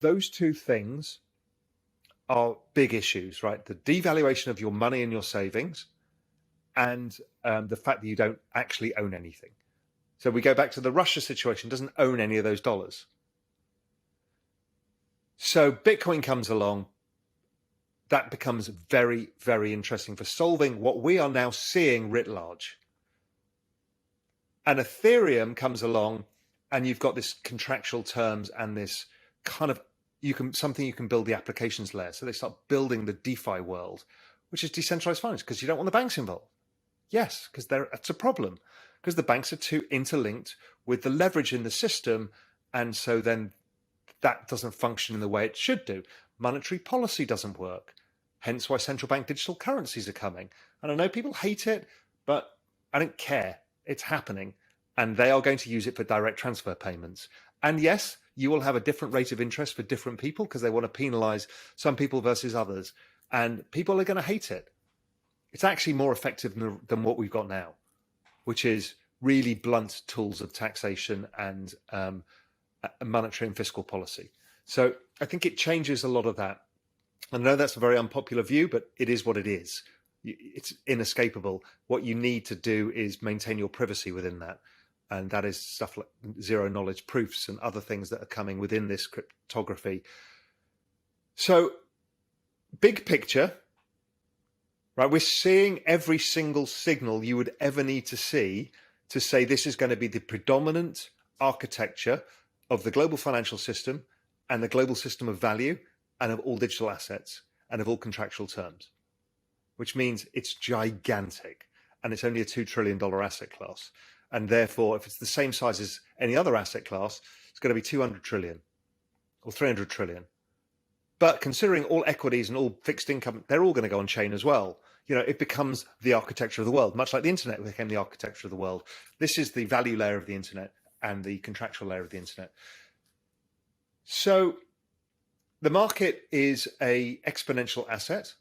those two things are big issues, right? The devaluation of your money and your savings, and the fact that you don't actually own anything. So we go back to the Russia situation, doesn't own any of those dollars. So Bitcoin comes along, that becomes very, very interesting for solving what we are now seeing writ large. And Ethereum comes along, and you've got this contractual terms and this kind of something you can build the applications layer. So they start building the DeFi world, which is decentralized finance, because you don't want the banks involved. Yes, because that's a problem, because the banks are too interlinked with the leverage in the system, and so then that doesn't function in the way it should do. Monetary policy doesn't work, hence why central bank digital currencies are coming. And I know people hate it, but I don't care. It's happening, and they are going to use it for direct transfer payments. And yes, you will have a different rate of interest for different people because they want to penalize some people versus others, and people are going to hate it. It's actually more effective than what we've got now, which is really blunt tools of taxation and monetary and fiscal policy. So I think it changes a lot of that. I know that's a very unpopular view, but it is what it is. It's inescapable. What you need to do is maintain your privacy within that. And that is stuff like zero knowledge proofs and other things that are coming within this cryptography. So big picture, right? We're seeing every single signal you would ever need to see to say this is going to be the predominant architecture of the global financial system and the global system of value and of all digital assets and of all contractual terms, which means it's gigantic and it's only a $2 trillion asset class. And therefore, if it's the same size as any other asset class, it's going to be 200 trillion or 300 trillion. But considering all equities and all fixed income, they're all going to go on chain as well. You know, it becomes the architecture of the world, much like the internet became the architecture of the world. This is the value layer of the internet and the contractual layer of the internet. So the market is an exponential asset,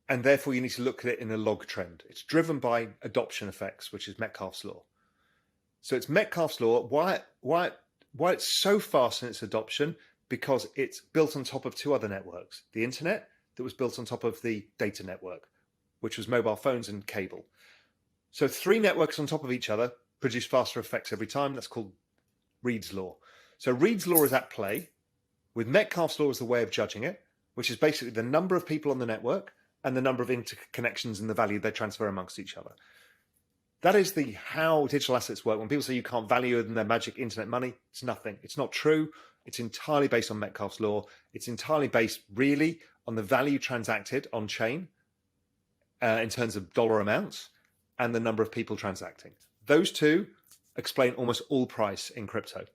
and therefore you need to look at it in a log trend. It's driven by adoption effects, which is Metcalfe's law. So it's Metcalfe's law. Why it's so fast in its adoption? Because it's built on top of two other networks: the internet, that was built on top of the data network, which was mobile phones and cable. So three networks on top of each other produce faster effects every time. That's called Reed's law. So Reed's law is at play, with Metcalfe's law as the way of judging it, which is basically the number of people on the network and the number of interconnections and the value they transfer amongst each other. That is how digital assets work. When people say you can't value them, their magic internet money, it's nothing. It's not true. It's entirely based on Metcalfe's law. It's entirely based really on the value transacted on chain in terms of dollar amounts and the number of people transacting. Those two explain almost all price in crypto.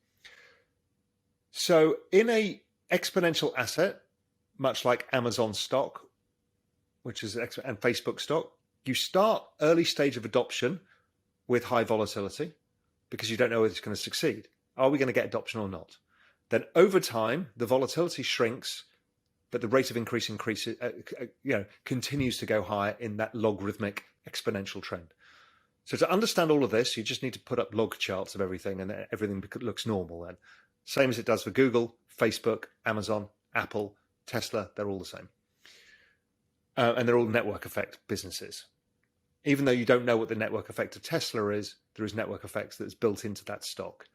So in a exponential asset, much like Amazon stock, which is and Facebook stock, you start early stage of adoption with high volatility because you don't know whether it's going to succeed. Are we going to get adoption or not? Then over time, the volatility shrinks, but the rate of increase continues to go higher in that logarithmic exponential trend. So to understand all of this, you just need to put up log charts of everything, and everything looks normal then. Same as it does for Google, Facebook, Amazon, Apple, Tesla, they're all the same. And they're all network effect businesses. Even though you don't know what the network effect of Tesla is, there is network effects that's built into that stock.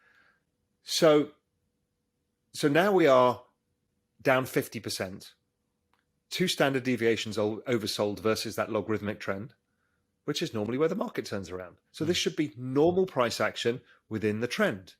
So now we are down 50%. 2 standard deviations oversold versus that logarithmic trend, which is normally where the market turns around. So this should be normal price action within the trend.